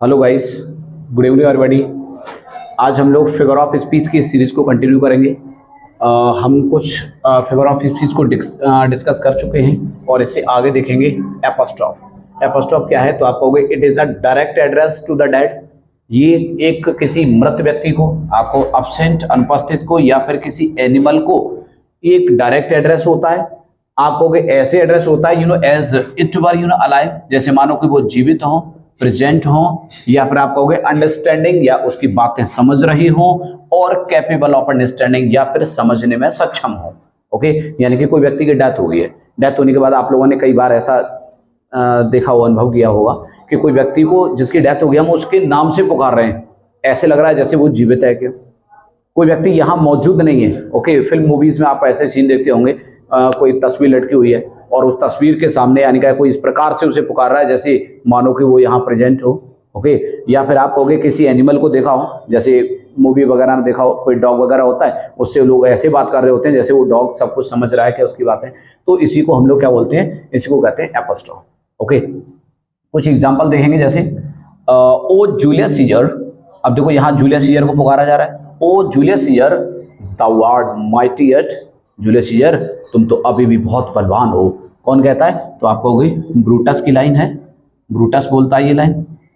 Hello guys, good evening everybody. आज हम लोग फिगर ऑफ स्पीच की सीरीज को कंटिन्यू करेंगे। हम कुछ फिगर ऑफ स्पीच को डिस्कस कर चुके हैं और इससे आगे देखेंगे एपोस्ट्रॉफ। एपोस्ट्रॉफ क्या है तो आप कहोगे it is a direct address to the dead. ये एक किसी मृत व्यक्ति को, आपको अब्सेंट अनुपस्थित को या फिर किसी एनिमल को एक डायरेक्ट एड्रेस होता है। आप कहोगे ऐसे एड्रेस होता है एज इट वर अलाइव, जैसे मानो कि वो जीवित हो, प्रेजेंट हो, या फिर आप कहोगे अंडरस्टैंडिंग या उसकी बातें समझ रही हो, और कैपेबल ऑफ अंडरस्टैंडिंग या फिर समझने में सक्षम हो। ओके, यानी कि कोई व्यक्ति की डेथ हो गई है। डेथ होने के बाद आप लोगों ने कई बार ऐसा देखा हो, अनुभव किया होगा कि कोई व्यक्ति को जिसकी डेथ हो गई हम उसके नाम से पुकार रहे हैं, ऐसे लग रहा है जैसे वो जीवित है। क्या कोई व्यक्ति यहाँ मौजूद नहीं है? ओके, फिल्म मूवीज में आप ऐसे सीन देखते होंगे, कोई तस्वीर लटकी हुई है और उस तस्वीर के सामने यानी कि कोई इस प्रकार से उसे पुकार रहा है जैसे मानो कि वो यहाँ प्रेजेंट हो। ओके, या फिर आप कहोगे किसी एनिमल को देखा हो, जैसे मूवी वगैरह में देखा हो, कोई डॉग वगैरह होता है, उससे लोग ऐसे बात कर रहे होते हैं जैसे वो डॉग सब कुछ समझ रहा है क्या उसकी बातें। तो इसी को हम लोग क्या बोलते हैं? इसी को कहते हैं एपोस्ट्रॉफ। ओके, कुछ एग्जाम्पल देखेंगे जैसे ओ जूलियस सीजर। अब देखो यहाँ जूलियस सीजर को पुकारा जा रहा है, O Julius Caesar thou art mighty yet। Julius Caesar तुम तो अभी भी बहुत बलवान हो। कौन कहता है? तो आप कहोगे ब्रूटस की लाइन है। ब्रूटस बोलता है ये लाइन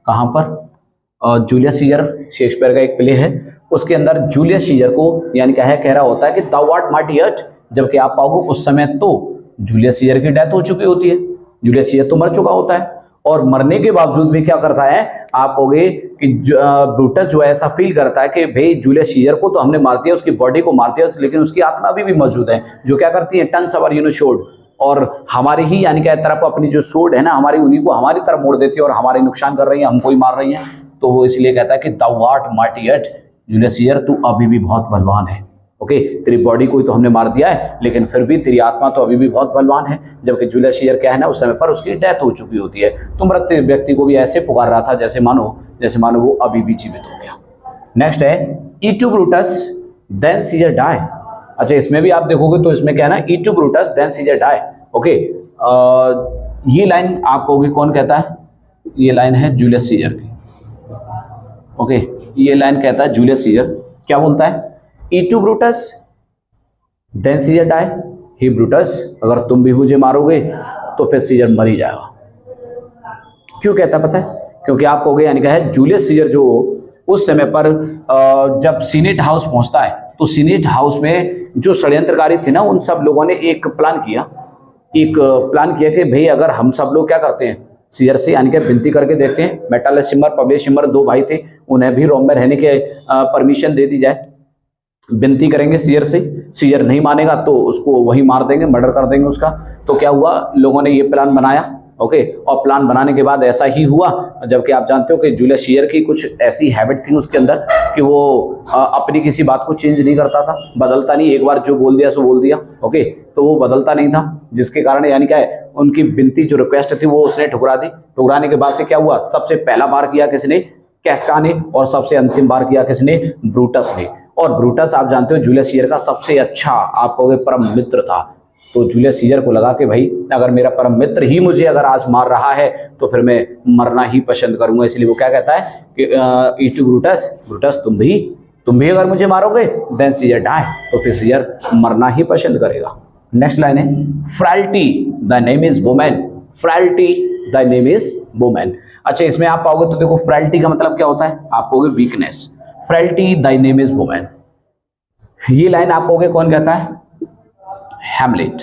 कहाँ पर? जूलियस सीजर शेक्सपियर का एक प्ले है, उसके अंदर जूलियस सीजर को यानी क्या है कह रहा होता है कि thou art mighty yet, जबकि आप पाओगे उस समय तो जूलियस सीजर की डेथ हो चुकी होती है। जूलियस सीजर तो मर चुका होता है, और मरने के बावजूद भी क्या करता है? आप कहोगे कि ब्रूटस जो है ऐसा फील करता है कि भाई जूलियस सीजर को तो हमने मार दिया, उसकी बॉडी को मार दिया, लेकिन उसकी आत्मा अभी भी मौजूद है, जो क्या करती है? टर्न्स अवर शोर्ड, और हमारी ही यानी कि तरफ अपनी जो सोर्ड है ना, हमारी उन्हीं को हमारी तरफ मोड़ देती है और हमारे नुकसान कर रही है, हमको ही मार रही है। तो वो इसलिए कहता है कि thou art mighty yet, Julius scissor तू अभी भी बहुत बलवान है। ओके, तेरी बॉडी को ही तो हमने मार दिया है, लेकिन फिर भी तेरी आत्मा तो अभी भी बहुत बलवान है। जबकि जूलियस सीजर क्या है ना, उस समय पर उसकी डेथ हो चुकी होती है। तो मृत व्यक्ति को भी ऐसे पुकार रहा था जैसे मानो वो अभी भी जीवित हो गया। नेक्स्ट है ई टू ब्रूटस देन सीजर डाई। अच्छा, इसमें भी आप देखोगे तो इसमें क्या है ना, ई टू Brutus then Caesar die. Okay, ये लाइन आप कहोगे कौन कहता है? ये लाइन है जूलियस सीजर की। ओके, ये लाइन कहता है जूलियस सीजर। क्या बोलता है? ई टू ब्रूटस देन सीजर डाई। ही ब्रूटस, अगर तुम भी मुझे मारोगे तो फिर सीजर मर ही जाएगा। क्यों कहता पता है? क्योंकि आप कहोगे यानी क्या है, जूलियस सीजर जो उस समय पर जब सीनेट हाउस पहुंचता है तो सीनेट हाउस में जो षड्यंत्रकारी थे ना, उन सब लोगों ने एक प्लान किया कि भाई अगर हम सब लोग क्या करते हैं, सीजर से यानी कि विनती करके देखते हैं। मेटालस सिमर, पब्लिश सिमर, दो भाई थे, उन्हें भी रोम में रहने के परमिशन दे दी जाए। विनती करेंगे सीजर से, सीजर नहीं मानेगा तो उसको वही मार देंगे, मर्डर कर देंगे उसका। तो क्या हुआ, लोगों ने ये प्लान बनाया। ओके, और प्लान बनाने के बाद ऐसा ही हुआ, जबकि आप जानते हो कि जूलियस सीजर की कुछ ऐसी हैबिट थी उसके अंदर कि वो अपनी किसी बात को चेंज नहीं करता था, बदलता नहीं। एक बार जो बोल दिया सो बोल दिया। ओके, तो वो बदलता नहीं था, जिसके कारण यानी क्या है, उनकी विनती जो रिक्वेस्ट थी वो उसने ठुकरा दी। ठुकराने के बाद से क्या हुआ, सबसे पहला बार किया किसने? कैस्का ने, और सबसे अंतिम बार किया किसने? ब्रूटस ने। और ब्रूटस आप जानते हो जूलियस सीजर का सबसे अच्छा, आप कहोगे परम मित्र था। तो जूलियस सीजर को लगा कि भाई अगर मेरा परम मित्र ही मुझे अगर आज मार रहा है तो फिर मैं मरना ही पसंद करूंगा। इसलिए वो क्या कहता है कि ई टू ब्रूटस, ब्रूटस तुम भी अगर मुझे मारोगे देन सीजर डाई, तो फिर सीजर मरना ही पसंद करेगा। नेक्स्ट लाइन है frailty the name is women. Frailty the name is women. अच्छा, इसमें आप पाओगे तो देखो फ्रैलिटी का मतलब क्या होता है? आप कहोगे weakness. Frailty the name is women, ये लाइन आप कहोगे कौन कहता है? हैमलेट।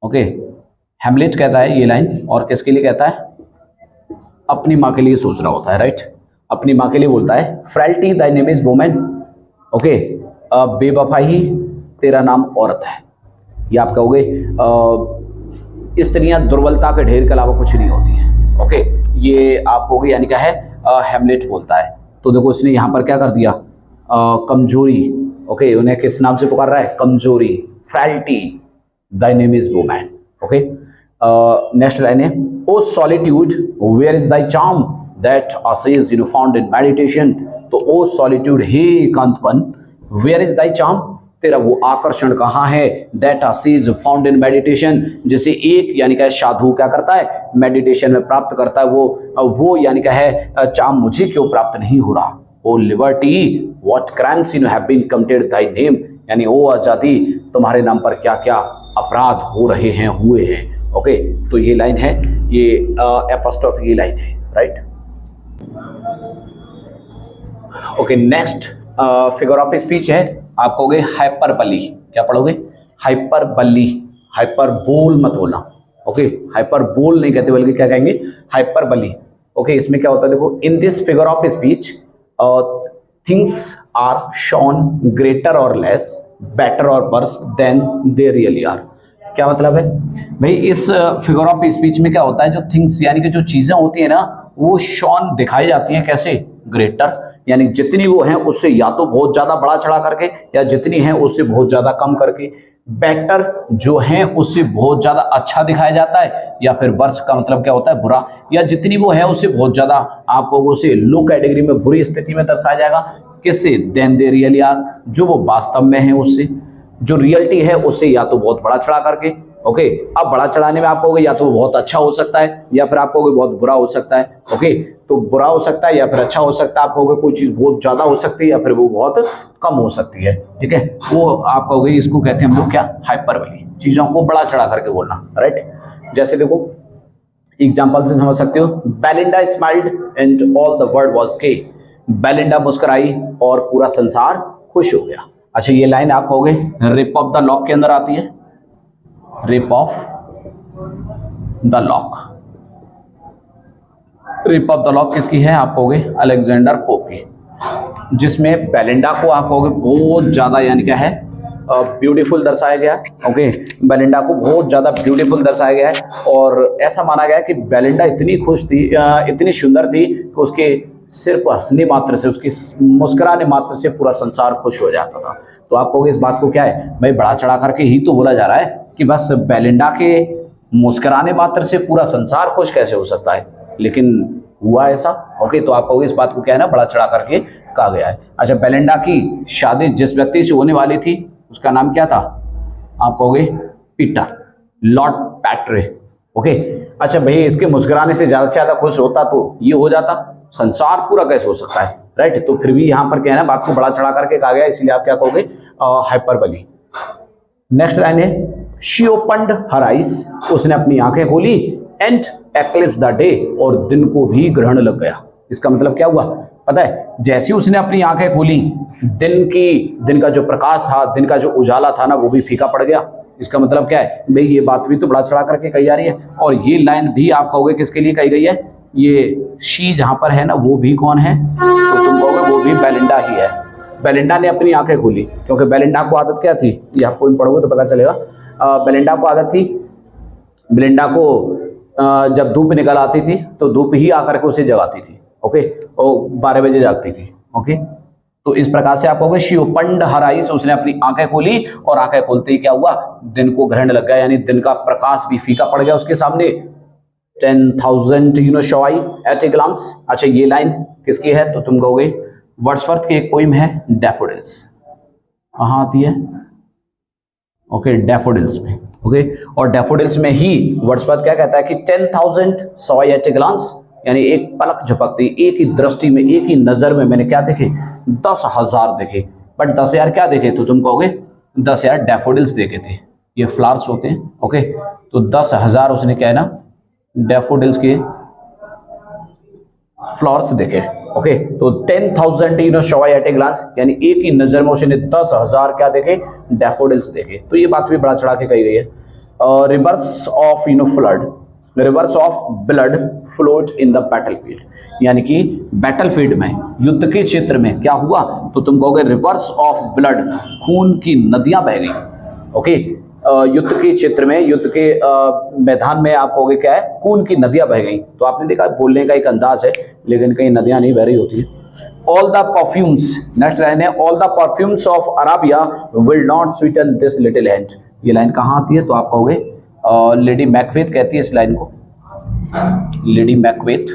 ओके, हैमलेट कहता है ये लाइन, और किसके लिए कहता है? अपनी माँ के लिए सोच रहा होता है, राइट? अपनी माँ के लिए बोलता है frailty the name is women. Okay, बेवफाई तेरा नाम औरत है। ये आप कहोगे स्त्रियां दुर्बलता के ढेर के अलावा कुछ नहीं होती हैं। ओके, ये आप कहोगे यानी क्या है, हैमलेट बोलता है। तो देखो इसने यहाँ पर क्या कर दिया, कमजोरी। ओके, उन्हें किस नाम से पुकार रहा है? कमजोरी। Frailty the name is women. Okay, next line है O solitude where is thy charm that sages found in meditation. तो ओ सॉलिट्यूड, हे एकांतपन, वेयर इज दाई चार्म, तेरा वो आकर्षण कहाँ है, that sages found in meditation, जिसे एक यानी क्या साधु क्या करता है, मेडिटेशन में प्राप्त करता है, वो यानी क्या है चाम मुझे क्यों प्राप्त नहीं हो रहा। O liberty what crimes you have been committed thy name, यानी ओ आजादी तुम्हारे नाम पर क्या क्या अपराध हो रहे हैं, हुए हैं। ओके, तो ये लाइन है, ये एपोस्ट्रोफी की लाइन है, right. Okay, next figure of speech है, आप कहोगे हाइपरबली। क्या पढ़ोगे, हाइपरबली। हाइपरबोल मत बोलना, ओके, हाइपरबोल नहीं कहते बल्कि क्या कहेंगे, हाइपरबली। ओके, इसमें क्या होता है देखो, in this figure of speech things are shown greater और लेस, बेटर और worse than they really are. क्या मतलब है भाई, इस फिगर ऑफ स्पीच में क्या होता है, जो थिंग्स यानी कि जो चीजें होती है ना, वो शॉन दिखाई जाती हैं कैसे, ग्रेटर, यानी जितनी वो हैं उससे या तो बहुत ज्यादा बड़ा चढ़ा करके, या जितनी हैं उससे बहुत ज्यादा कम करके। बेटर जो हैं उससे बहुत ज्यादा अच्छा दिखाया जाता है, या फिर वर्स का मतलब क्या होता है, बुरा, या जितनी वो है उससे बहुत ज्यादा आपको उसे लो कैटेगरी में, बुरी स्थिति में दर्शाया जाएगा। किससे, देन दे रियली आर, जो वो वास्तव में है उससे, जो रियलिटी है उससे या तो बहुत बड़ा चढ़ा करके। ओके, अब बड़ा चढ़ाने में आप कहोगे या तो बहुत अच्छा हो सकता है, या फिर आप कहोगे बहुत बुरा हो सकता है। ओके, तो बुरा हो सकता है या फिर अच्छा हो सकता है, आप कहोगे कोई चीज बहुत ज्यादा हो सकती है या फिर वो बहुत कम हो सकती है। ठीक है, वो आप कहोगे, इसको कहते हैं हम लोग क्या, हाइपरबली, चीजों को बड़ा चढ़ा करके बोलना, राइट। जैसे देखो एग्जाम्पल से समझ सकते हो, Belinda smiled and all the world was gay, बेलिंडा मुस्कुराई और पूरा संसार खुश हो गया। अच्छा, ये लाइन आप कहोगे रिप ऑफ द लॉक के अंदर आती है, rip off the lock. Rip off the lock किसकी है, आप कहोगे अलेक्जेंडर पोप की, जिसमें बेलिंडा को आप कहोगे बहुत ज्यादा यानी क्या है, ब्यूटीफुल दर्शाया गया। ओके, बेलिंडा को बहुत ज्यादा ब्यूटीफुल दर्शाया गया है, और ऐसा माना गया है कि बेलिंडा इतनी खुश थी, इतनी सुंदर थी कि उसके सिर्फ हंसने मात्र से, उसकी मुस्कुराने मात्र से पूरा संसार खुश हो जाता था। तो आप कहोगे इस बात को क्या है भाई, बड़ा चढ़ा करके ही तो बोला जा रहा है कि बस बेलिंडा के मुस्कुराने मात्र से पूरा संसार खुश कैसे हो सकता है, लेकिन हुआ ऐसा। ओके, तो आप कहोगे इस बात को क्या है ना, बड़ा चढ़ा करके कहा गया है। अच्छा, बेलिंडा की शादी जिस व्यक्ति से होने वाली थी उसका नाम क्या था, आप कहोगे पीटर, लॉर्ड पैट्रे। ओके, अच्छा भाई, इसके मुस्कुराने से ज्यादा खुश होता तो ये हो जाता, संसार पूरा कैसे हो सकता है, राइट। तो फिर भी यहाँ पर क्या है ना, बात को बड़ा चढ़ा करके कहा गया, इसलिए आप क्या कहोगे, हाइपरबली। नेक्स्ट लाइन है, शी ओपन्ड हर आइज, उसने अपनी आंखें खोली, एंड एक्लिप्स द डे, और दिन को भी ग्रहण लग गया। इसका मतलब क्या हुआ पता है, जैसे उसने अपनी आंखें खोली, दिन का जो प्रकाश था, दिन का जो उजाला था ना, वो भी फीका पड़ गया। इसका मतलब क्या है भाई, ये बात भी तो बड़ा चढ़ा करके कही जा रही है, और ये लाइन भी आप कहोगे किसके लिए कही गई है, ये शी जहां पर है ना, वो भी कौन है, तो तुम कहोगे वो भी बेलिंडा ही है। बेलिंडा ने अपनी आंखें खोली, क्योंकि बेलिंडा को आदत क्या थी, ये आपको पढ़ोगे तो पता चलेगा। बेलिंडा को आदत थी, बेलिंडा को जब धूप निकल आती थी तो धूप ही आकर के उसे जगाती थी। ओके, और 12 बजे जागती थी। ओके, तो इस प्रकार से आप कहोगे शी ओपन्ड हर आइज, उसने अपनी आंखें खोली, और आंखें खोलते ही क्या हुआ, दिन को ग्रहण लग गया, यानी दिन का प्रकाश भी फीका पड़ गया उसके सामने। 10,000 saw I at a glance. अच्छा, ये लाइन किसकी है, तो तुम कहोगे वर्ड्सवर्थ की एक पोइम है डैफोडिल्स। कहाँ आती है, ओके, डैफोडिल्स में। ओके, और डैफोडिल्स में ही वर्ड्सवर्थ क्या कहता है कि 10,000 सॉ एट ए ग्लांस, यानी एक पलक झपकती, एक ही दृष्टि में, एक ही नजर में मैंने क्या देखे, 10,000 देखे। बट 10,000 क्या देखे, तो तुम कहोगे 10,000 डैफोडिल्स देखे थे, ये फ्लावर्स होते हैं। ओके, तो 10,000 उसने क्या है ना, डैफोडिल्स के फ्लावर्स देखे। ओके, तो 10,000 शो एट ए ग्लांस, यानी एक ही नजर में उसने 10,000 क्या देखे, डैफोडिल्स देखे। तो ये बात भी बड़ा चढ़ा के कही गई है। Reverse of flood, reverse of blood float in the battlefield, यानी कि बैटलफील्ड में, युद्ध के क्षेत्र में क्या हुआ, तो तुम कहोगे रिवर्स ऑफ ब्लड, खून की नदियां बह गई। ओके, युद्ध के क्षेत्र में, युद्ध के मैदान में आप कहोगे क्या है, खून की नदियां बह गई। तो आपने देखा बोलने का एक अंदाज है, लेकिन कहीं नदियां नहीं बह रही होती है। All the perfumes, next line है, all the perfumes of Arabia will not sweeten this little hand. ये लाइन कहाँ आती है, तो आप कहोगे लेडी मैकबेथ कहती है इस लाइन को, लेडी मैकबेथ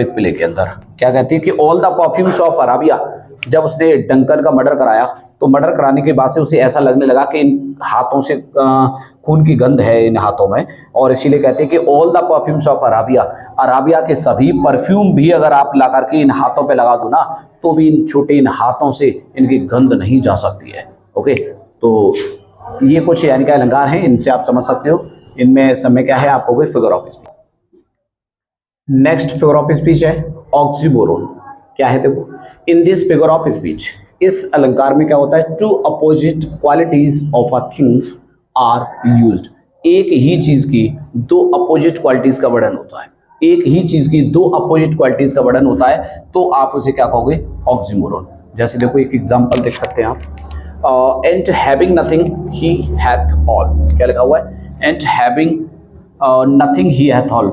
प्ले के अंदर क्या कहती है कि all the perfumes of Arabia, जब उसने डंकन का मर्डर कराया, तो मर्डर कराने के बाद से उसे ऐसा लगने लगा कि इन हाथों से खून की गंध है इन हाथों में, और इसीलिए कहते हैं कि all the perfumes of Arabia, Arabia के सभी परफ्यूम भी अगर आप ला करके इन हाथों पे लगा दो ना, तो भी इन छोटे इन हाथों से इनकी गंध नहीं जा सकती है। ओके, तो ये कुछ यानी कि अलंकार हैं, इनसे आप समझ सकते हो। इनमें समय क्या है, आपको कोई figure of speech. Next figure of speech है ऑक्सीमोरोन। क्या है देखो, in this figure of speech, इस अलंकार में क्या होता है, two opposite qualities of a thing are used. एक ही चीज की दो अपोजिट क्वालिटीज का वर्णन होता है, एक ही चीज की दो अपोजिट क्वालिटीज का वर्णन होता है, तो आप उसे क्या कहोगे, ऑक्सीमोरोन। जैसे देखो एक एग्जांपल देख सकते हैं आप, and having nothing he hath all. क्या लिखा हुआ है, and having nothing he hath all,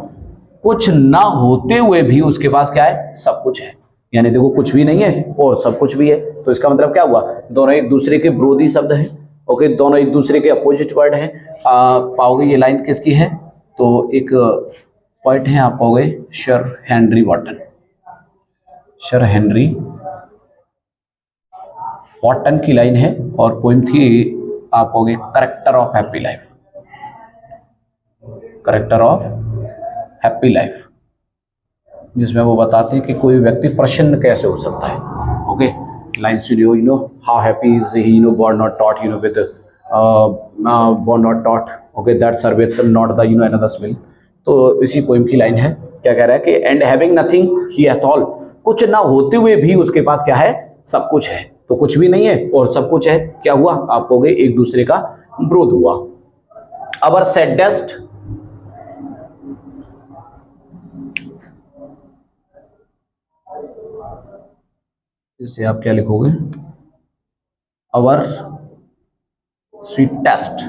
कुछ ना होते हुए भी उसके पास क्या है, सब कुछ है। यानी देखो कुछ भी नहीं है और सब कुछ भी है, तो इसका मतलब क्या हुआ, दोनों एक दूसरे के विरोधी शब्द हैं। ओके, दोनों एक दूसरे के अपोजिट वर्ड हैं। पाओगे ये लाइन किसकी है, तो एक पॉइंट है, आप पाओगे sir Henry Wotton, sir Henry Wotton की लाइन है, और पोइम थी आप कहोगे character of happy life, character of happy life, जिसमें वो बताते हैं कि कोई व्यक्ति प्रसन्न कैसे हो सकता है। Okay, lines you know how happy is he, born not taught, with born not taught, okay, that serveth not the another smell। तो इसी पोइम की लाइन है, क्या कह रहा है कि and having nothing he hath all, कुछ ना होते हुए भी उसके पास क्या है, सब कुछ है। तो कुछ भी नहीं है और सब कुछ है, क्या हुआ, आप कहोगे एक दूसरे का विरोध हुआ। अवर सैडेस्ट, इसे आप क्या लिखोगे, अवर sweetest,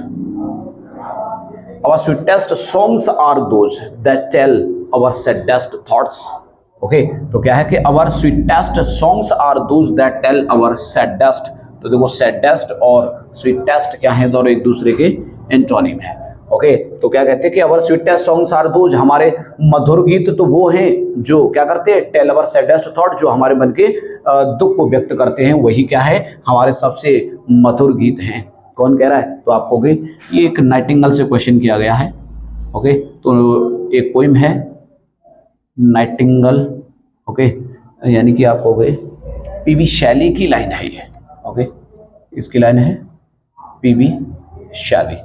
our sweetest songs are those that tell our saddest thoughts। Okay, तो क्या है कि our sweetest songs are those that tell our saddest। तो देखो saddest और sweetest क्या है, दोनों एक दूसरे के एंटोनिम है। ओके, तो क्या कहते हैं कि our sweetest songs are those, हमारे मधुर गीत तो वो हैं जो क्या करते हैं, tell our saddest thought, जो हमारे मन के दुख को व्यक्त करते हैं, वही क्या है, हमारे सबसे मधुर गीत हैं। कौन कह रहा है, तो आप कहोगे ये एक नाइटिंगेल से क्वेश्चन किया गया है। ओके, तो एक पोइम है नाइटिंगेल। ओके, यानी कि आप कहोगे पीबी शैली की लाइन है ये। ओके, इसकी लाइन है पीबी शैली।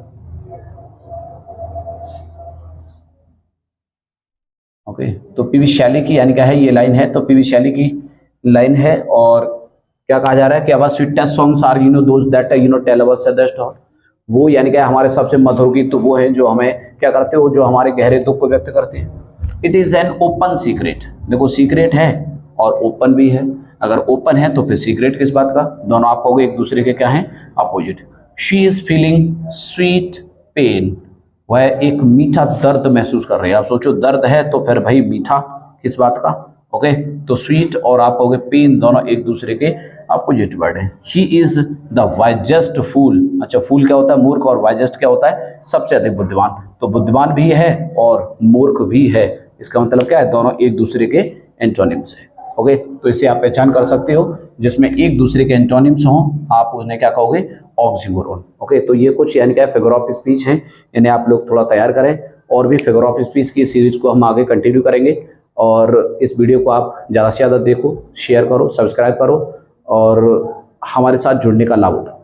ओके, तो पीबी शैली की यानी क्या है, ये लाइन है, तो पीबी शैली की लाइन है, और क्या कहा जा रहा है कि our sweetest songs are those that tell our saddest thought, वो यानी कि हमारे सबसे मधुर गीत तो वो हैं जो हमें क्या करते हो, जो हमारे गहरे दुख को व्यक्त करते हैं। It is an open secret, देखो सीक्रेट है और ओपन भी है, अगर ओपन है तो फिर सीक्रेट किस बात का, दोनों आप कहोगे एक दूसरे के क्या है, opposite. She is feeling sweet pain, वह एक मीठा दर्द महसूस कर रही है। आप सोचो दर्द है तो फिर भाई मीठा किस बात का। ओके, तो स्वीट और आप कहोगे पेन, दोनों एक दूसरे के अपोजिट वर्ड है। शी इज द वाइजेस्ट फूल, अच्छा फूल क्या होता है, मूर्ख, और वाइजेस्ट क्या होता है, सबसे अधिक बुद्धिमान। तो बुद्धिमान भी है और मूर्ख भी है, इसका मतलब क्या है, दोनों एक दूसरे के एंटोनिम्स है। ओके, तो इसे आप पहचान कर सकते हो, जिसमें एक दूसरे के एंटोनिम्स हों, आप उन्हें क्या कहोगे, ऑक्सीमोरोन। ओके, तो ये कुछ यानी क्या फिगर ऑफ स्पीच है, इन्हें आप लोग थोड़ा तैयार करें, और भी फिगर ऑफ स्पीच की सीरीज को हम आगे कंटिन्यू करेंगे। और इस वीडियो को आप ज़्यादा से ज़्यादा देखो, शेयर करो, सब्सक्राइब करो, और हमारे साथ जुड़ने का लाभ उठाओ।